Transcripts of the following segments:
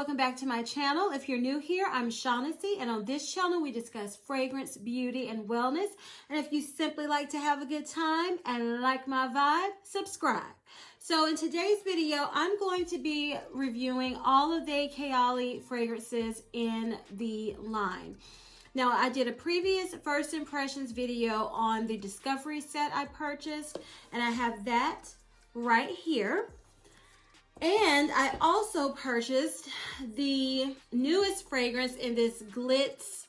welcome back to my channel. If you're new here, I'm Shaughnessy, and on this channel we discuss fragrance, beauty, and wellness. And if you simply like to have a good time and like my vibe, subscribe. So in today's video, I'm going to be reviewing all of the Kayali fragrances in the line. Now, I did a previous first impressions video on the Discovery set I purchased, and I have that right here. And I also purchased the newest fragrance in this Glitz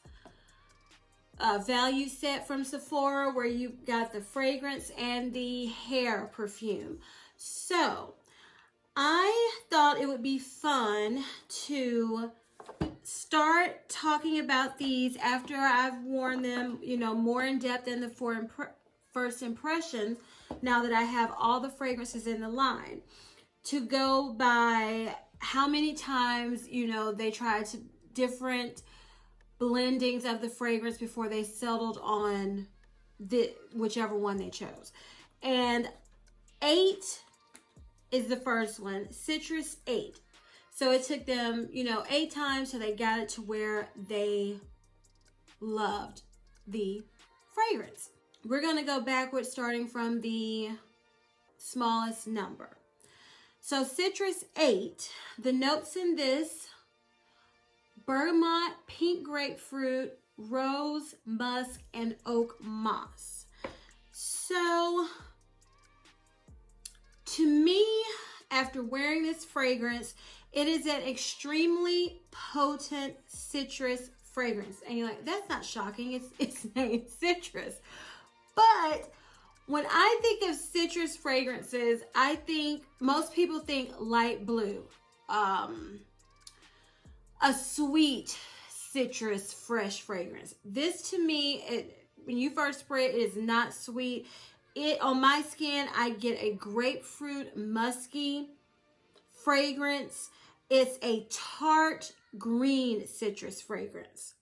value set from Sephora, where you got the fragrance and the hair perfume. So I thought it would be fun to start talking about these after I've worn them, you know, more in depth in the first impressions, now that I have all the fragrances in the line, to go by how many times, you know, they tried to different blendings of the fragrance before they settled on whichever one they chose. And 8 is the first one, Citrus 8. So it took them, you know, 8 times, so they got it to where they loved the fragrance. We're gonna go backwards, starting from the smallest number. So Citrus 8, the notes in this: bergamot, pink grapefruit, rose, musk, and oak moss. So to me, after wearing this fragrance, it is an extremely potent citrus fragrance. And you're like, that's not shocking, it's named citrus. But when I think of citrus fragrances, I think most people think light blue, a sweet citrus fresh fragrance. This, to me, when you first spray it, it is not sweet. On my skin, I get a grapefruit musky fragrance. It's a tart green citrus fragrance.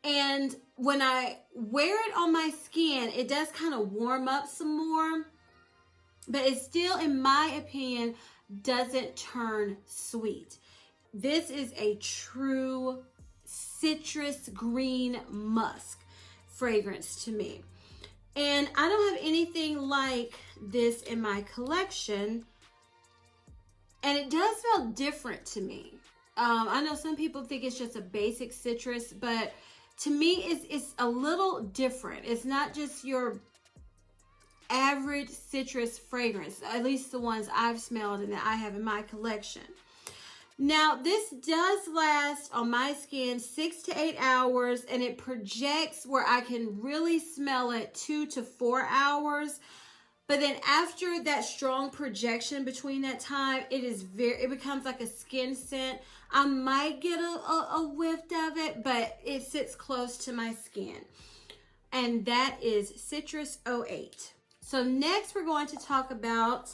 And when I wear it on my skin, it does kind of warm up some more, but it still, in my opinion, doesn't turn sweet. This is a true citrus green musk fragrance to me. And I don't have anything like this in my collection, and it does smell different to me. I know some people think it's just a basic citrus, but to me, it's a little different. It's not just your average citrus fragrance, at least the ones I've smelled and that I have in my collection. Now, this does last on my skin 6 to 8 hours, and it projects where I can really smell it 2 to 4 hours. But then after that strong projection between that time, it becomes like a skin scent. I might get a whiff of it, but it sits close to my skin. And that is Citrus 08. So next we're going to talk about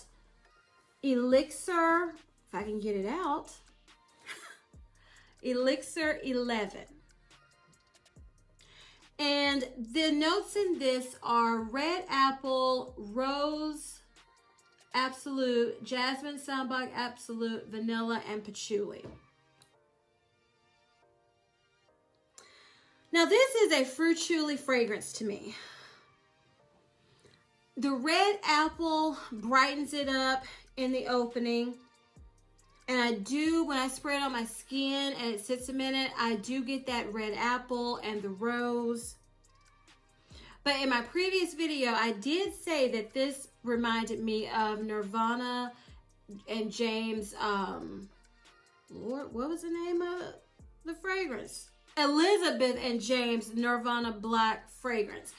Elixir, if I can get it out. Elixir 11. And the notes in this are red apple, rose absolute, jasmine sambac absolute, vanilla, and patchouli. Now, this is a fruituli fragrance to me. The red apple brightens it up in the opening. And I do, when I spray it on my skin and it sits a minute, I do get that red apple and the rose. But in my previous video, I did say that this reminded me of Nirvana and James, Lord, what was the name of the fragrance? Elizabeth and James Nirvana Black fragrance.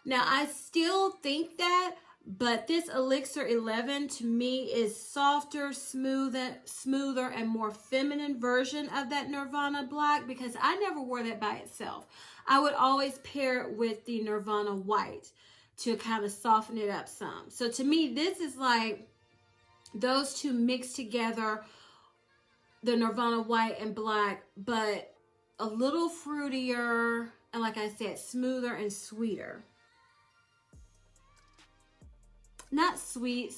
Now, I still think that, but this Elixir 11 to me is softer, smoother, and more feminine version of that Nirvana Black, because I never wore that by itself. I would always pair it with the Nirvana White to kind of soften it up some. So to me, this is like those two mixed together, the Nirvana White and Black, but a little fruitier, and like I said, smoother and sweeter. Not sweet,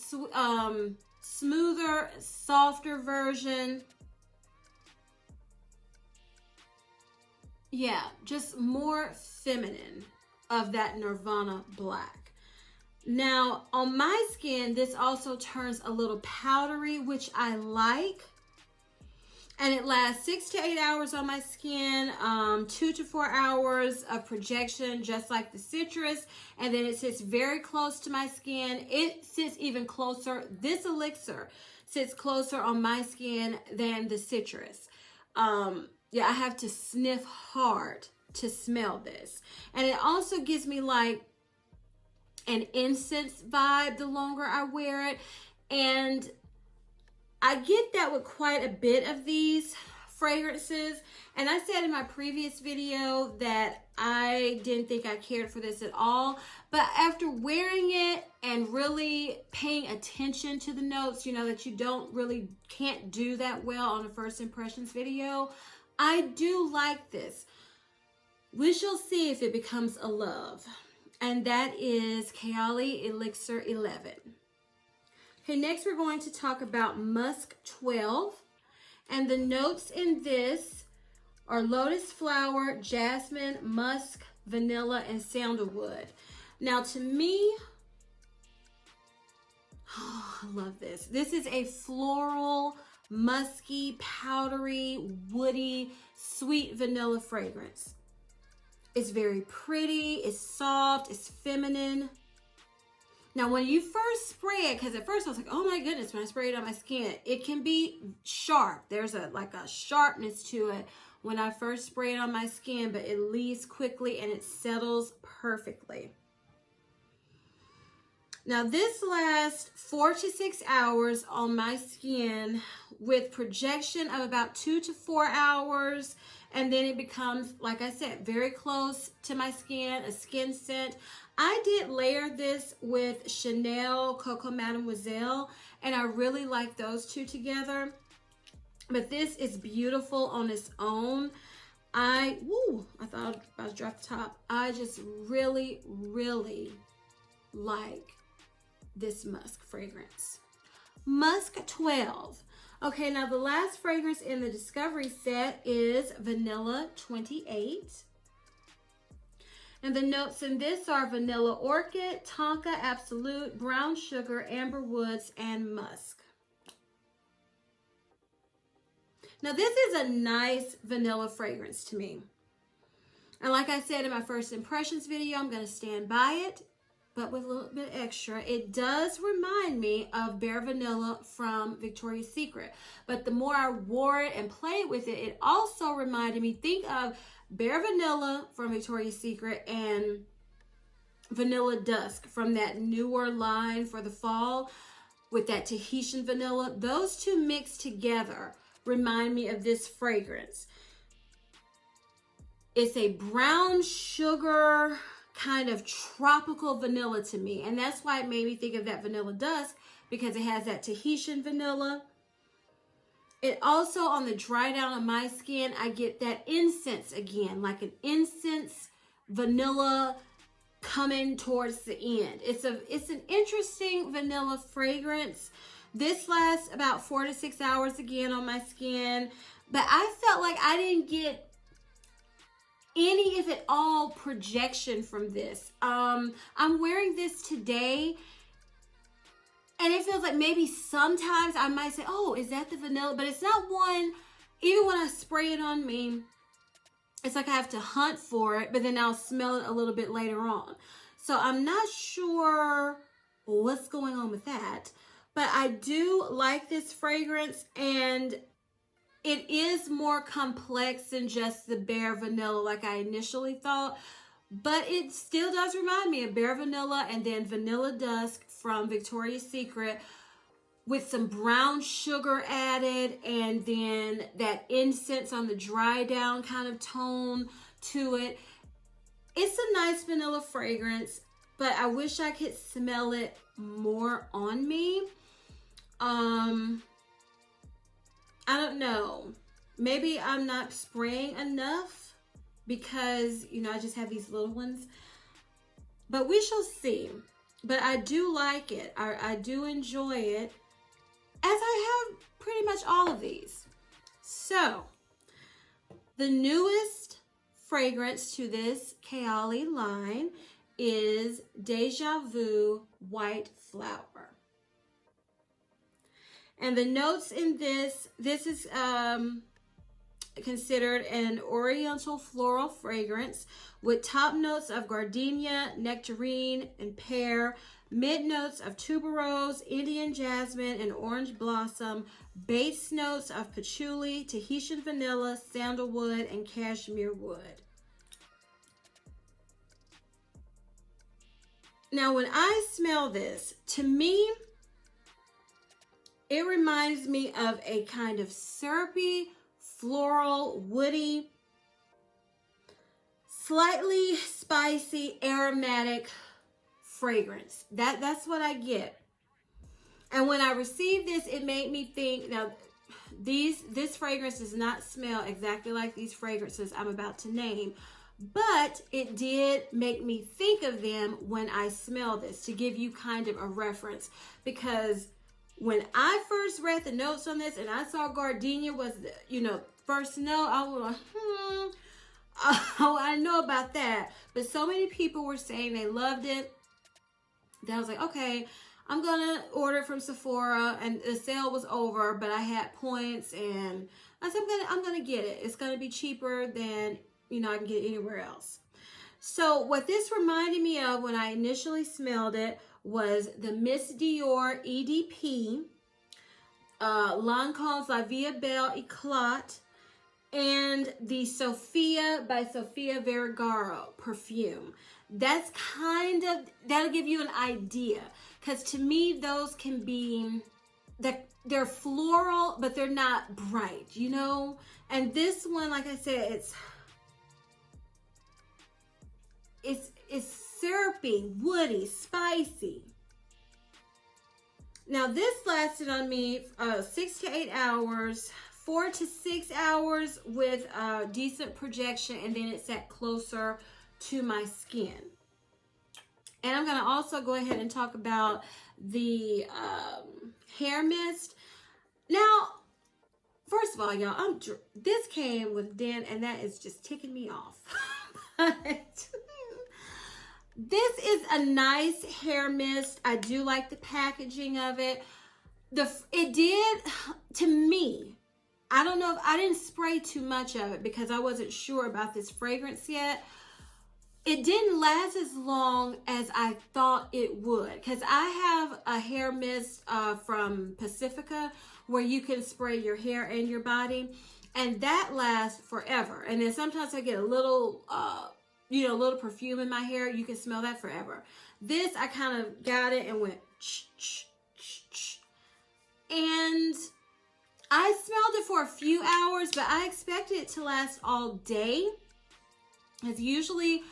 smoother, softer version yeah, just more feminine of that Nirvana black. Now, on my skin, this also turns a little powdery, which I like. And it lasts 6 to 8 hours on my skin, 2 to 4 hours of projection, just like the citrus. And then it sits very close to my skin. It sits even closer. This elixir sits closer on my skin than the citrus. Yeah, I have to sniff hard to smell this. And it also gives me like an incense vibe the longer I wear it. And I get that with quite a bit of these fragrances. And I said in my previous video that I didn't think I cared for this at all. But after wearing it and really paying attention to the notes, you know, that you can't do that well on a first impressions video, I do like this. We shall see if it becomes a love. And that is Kayali Elixir 11. Okay, next we're going to talk about Musk 12. And the notes in this are lotus flower, jasmine, musk, vanilla, and sandalwood. Now to me, oh, I love this. This is a floral, musky, powdery, woody, sweet vanilla fragrance. It's very pretty, it's soft, it's feminine. Now, when you first spray it, because at first I was like, oh my goodness, when I spray it on my skin, it can be sharp. There's like a sharpness to it when I first spray it on my skin, but it leaves quickly and it settles perfectly. Now, this lasts 4 to 6 hours on my skin with projection of about 2 to 4 hours. And then it becomes, like I said, very close to my skin, a skin scent. I did layer this with Chanel Coco Mademoiselle, and I really like those two together. But this is beautiful on its own. I thought I was about to drop the top. I just really, really like this musk fragrance. Musk 12. Okay, now the last fragrance in the Discovery set is Vanilla 28. And the notes in this are vanilla orchid, tonka absolute, brown sugar, amber woods, and musk. Now this is a nice vanilla fragrance to me. And like I said in my first impressions video, I'm going to stand by it, but with a little bit extra. It does remind me of Bare Vanilla from Victoria's Secret. But the more I wore it and played with it, it also reminded me, think of Bare Vanilla from Victoria's Secret and Vanilla Dusk from that newer line for the fall with that Tahitian vanilla. Those two mixed together remind me of this fragrance. It's a brown sugar kind of tropical vanilla to me, and that's why it made me think of that Vanilla Dusk, because it has that Tahitian vanilla. It also, on the dry down on my skin, I get that incense again, like an incense vanilla coming towards the end. It's an interesting vanilla fragrance. This lasts about 4 to 6 hours again on my skin, but I felt like I didn't get any, if at all, projection from this. I'm wearing this today, and it feels like maybe sometimes I might say, oh, is that the vanilla? But it's not one, even when I spray it on me, it's like I have to hunt for it, but then I'll smell it a little bit later on. So I'm not sure what's going on with that, but I do like this fragrance, and it is more complex than just the Bare Vanilla like I initially thought, but it still does remind me of Bare Vanilla and then Vanilla Dusk from Victoria's Secret with some brown sugar added, and then that incense on the dry down kind of tone to it. It's a nice vanilla fragrance, but I wish I could smell it more on me. I don't know. Maybe I'm not spraying enough because, you know, I just have these little ones. But we shall see. But I do like it. I do enjoy it, as I have pretty much all of these. So, the newest fragrance to this Kayali line is Deja Vu White Flower. And the notes in this is considered an oriental floral fragrance with top notes of gardenia, nectarine, and pear, mid notes of tuberose, Indian jasmine, and orange blossom, base notes of patchouli, Tahitian vanilla, sandalwood, and cashmere wood. Now, when I smell this, to me, it reminds me of a kind of syrupy, floral, woody, slightly spicy, aromatic fragrance. That's what I get. And when I received this, it made me think, now this fragrance does not smell exactly like these fragrances I'm about to name, but it did make me think of them when I smell this, to give you kind of a reference. Because when I first read the notes on this and I saw gardenia was the, first note, I was like, oh, I know about that. But so many people were saying they loved it that I was like, okay, I'm gonna order from Sephora, and the sale was over, but I had points, and I said I'm gonna get it. It's gonna be cheaper than I can get it anywhere else. So what this reminded me of when I initially smelled it was the Miss Dior EDP, Lancome's La Vie Belle Eclat, and the Sophia by Sofia Vergara perfume. That's that'll give you an idea. Because to me, those can be, they're floral, but they're not bright, And this one, like I said, it's syrupy, woody, spicy. Now, this lasted on me 6 to 8 hours, 4 to 6 hours with decent projection, and then it sat closer to my skin. And I'm going to also go ahead and talk about the hair mist. Now, first of all, y'all, this came with Den, and that is just ticking me off. But this is a nice hair mist. I do like the packaging of it. It did, to me, I don't know if I didn't spray too much of it because I wasn't sure about this fragrance yet. It didn't last as long as I thought it would, because I have a hair mist from Pacifica where you can spray your hair and your body, and that lasts forever. And then sometimes I get a little, little perfume in my hair. You can smell that forever. This, I kind of got it and went, and I smelled it for a few hours, but I expected it to last all day. It's usually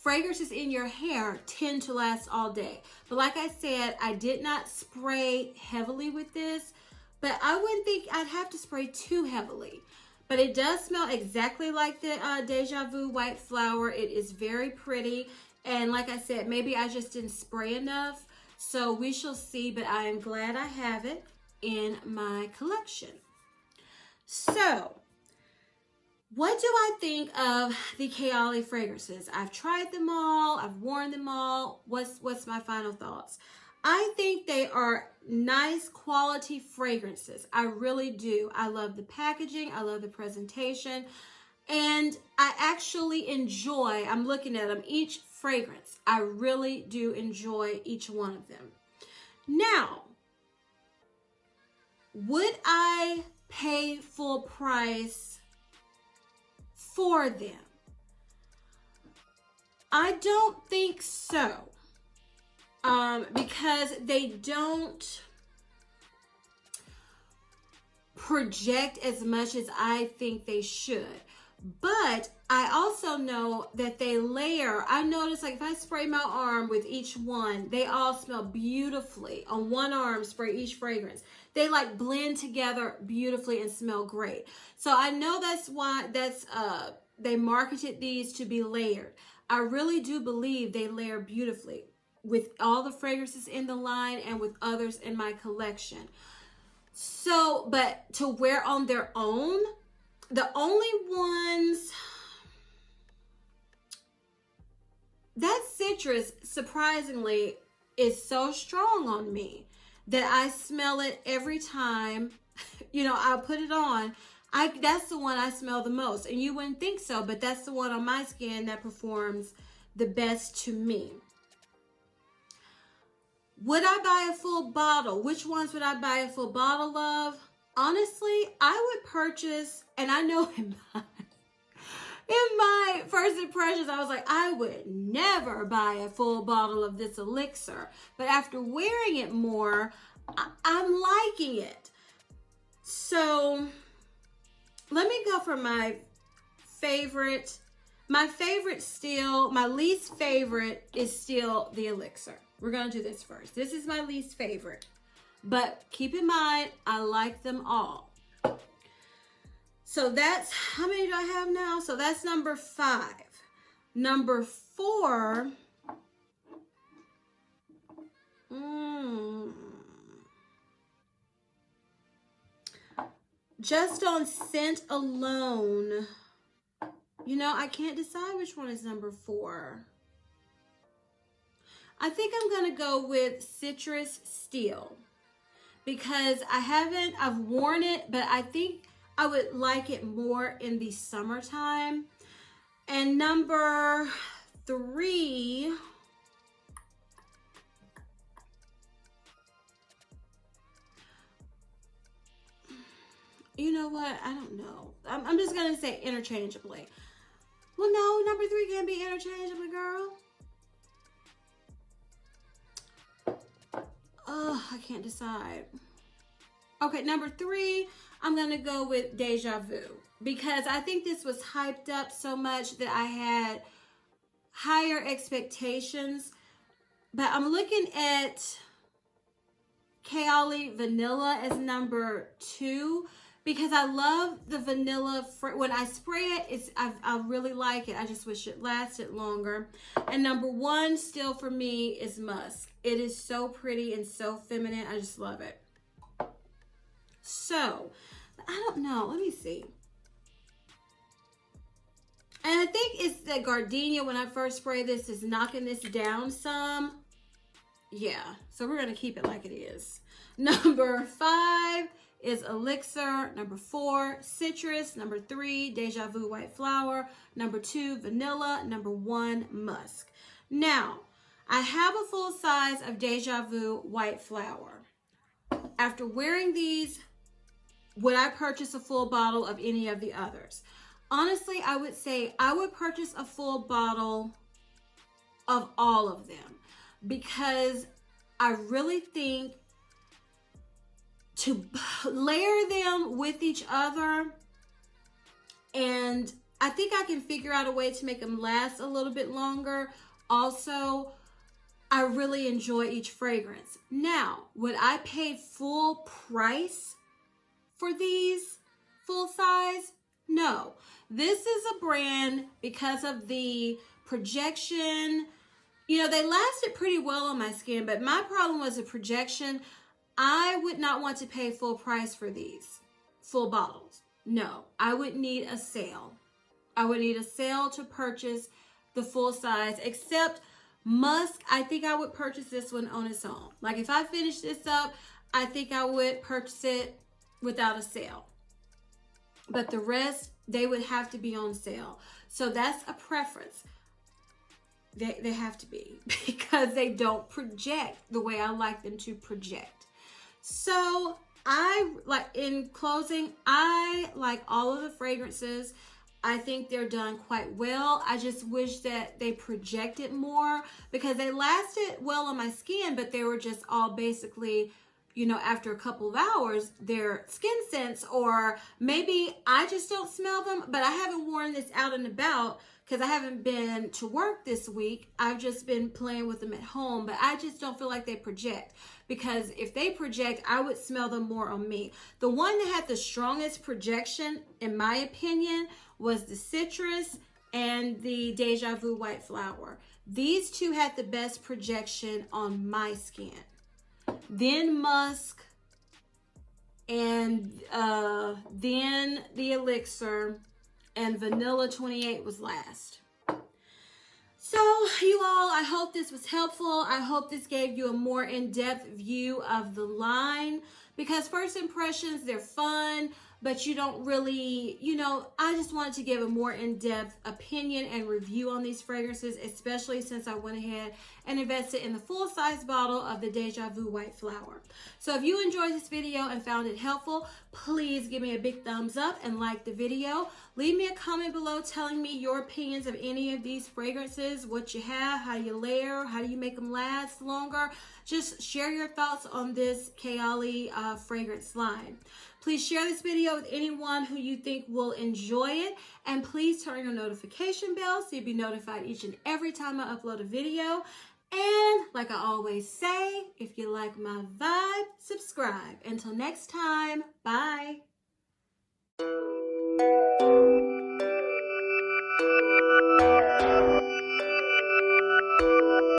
fragrances in your hair tend to last all day. But like I said, I did not spray heavily with this, but I wouldn't think I'd have to spray too heavily. But it does smell exactly like the Deja Vu White Flower. It is very pretty. And like I said, maybe I just didn't spray enough. So we shall see, but I am glad I have it in my collection. So, what do I think of the Kayali fragrances? I've tried them all. I've worn them all. What's my final thoughts? I think they are nice quality fragrances. I really do. I love the packaging. I love the presentation. And I actually enjoy, I'm looking at them, each fragrance. I really do enjoy each one of them. Now, would I pay full price for them? I don't think so, because they don't project as much as I think they should. But I also know that they layer. I notice, like, if I spray my arm with each one, they all smell beautifully. On one arm, spray each fragrance. They like blend together beautifully and smell great. So I know that's why they marketed these to be layered. I really do believe they layer beautifully with all the fragrances in the line and with others in my collection. So, but to wear on their own, the only ones, that citrus, surprisingly, is so strong on me that I smell it every time, I put it on. That's the one I smell the most. And you wouldn't think so, but that's the one on my skin that performs the best to me. Would I buy a full bottle? Which ones would I buy a full bottle of? Honestly, I would purchase, and I know in my first impressions, I was like, I would never buy a full bottle of this Elixir. But after wearing it more, I'm liking it. So let me go for my favorite. My least favorite is still the Elixir. We're going to do this first. This is my least favorite. But keep in mind, I like them all. So that's, how many do I have now? So that's number 5. Number 4. Just on scent alone, I can't decide which one is number 4. I think I'm going to go with Citrus Steel because I've worn it, but I think I would like it more in the summertime. And number 3, you know what? I don't know. I'm just going to say interchangeably. Well, no, number 3 can't be interchangeably, girl. Oh, I can't decide. Okay, number 3, I'm going to go with Deja Vu because I think this was hyped up so much that I had higher expectations. But I'm looking at Kayali Vanilla as number 2 because I love the vanilla. When I spray it, I really like it. I just wish it lasted longer. And number 1 still for me is Musk. It is so pretty and so feminine. I just love it. So, I don't know. Let me see. And I think it's the gardenia when I first spray this is knocking this down some. Yeah, so we're going to keep it like it is. Number 5 is Elixir. Number 4, Citrus. Number 3, Deja Vu White Flower. Number 2, Vanilla. Number 1, Musk. Now, I have a full size of Deja Vu White Flower. After wearing these, would I purchase a full bottle of any of the others? Honestly, I would say I would purchase a full bottle of all of them because I really think to layer them with each other, and I think I can figure out a way to make them last a little bit longer. Also, I really enjoy each fragrance. Now, would I pay full price for these full size? No. This is a brand because of the projection. They lasted pretty well on my skin, but my problem was the projection. I would not want to pay full price for these full bottles. No, I would need a sale. I would need a sale to purchase the full size, except Musk. I think I would purchase this one on its own. Like if I finish this up, I think I would purchase it without a sale. But the rest, they would have to be on sale. So that's a preference. They have to be because they don't project the way I like them to project. So in closing, I like all of the fragrances. I think they're done quite well. I just wish that they projected more because they lasted well on my skin, but they were just all basically, after a couple of hours, their skin scents, or maybe I just don't smell them, but I haven't worn this out and about because I haven't been to work this week. I've just been playing with them at home, but I just don't feel like they project because if they project, I would smell them more on me. The one that had the strongest projection, in my opinion, was the Citrus and the Deja Vu White Flower. These two had the best projection on my skin. Then Musk, and then the Elixir, and Vanilla 28 was last. So you all, I hope this was helpful. I hope this gave you a more in-depth view of the line, because first impressions, they're fun, but you don't really, I just wanted to give a more in-depth opinion and review on these fragrances, especially since I went ahead and invested in the full-size bottle of the Deja Vu White Flower. So if you enjoyed this video and found it helpful, please give me a big thumbs up and like the video. Leave me a comment below telling me your opinions of any of these fragrances, what you have, how you layer, how do you make them last longer. Just share your thoughts on this Kayali fragrance line. Please share this video with anyone who you think will enjoy it. And please turn on your notification bell so you'll be notified each and every time I upload a video. And like I always say, if you like my vibe, subscribe. Until next time, bye.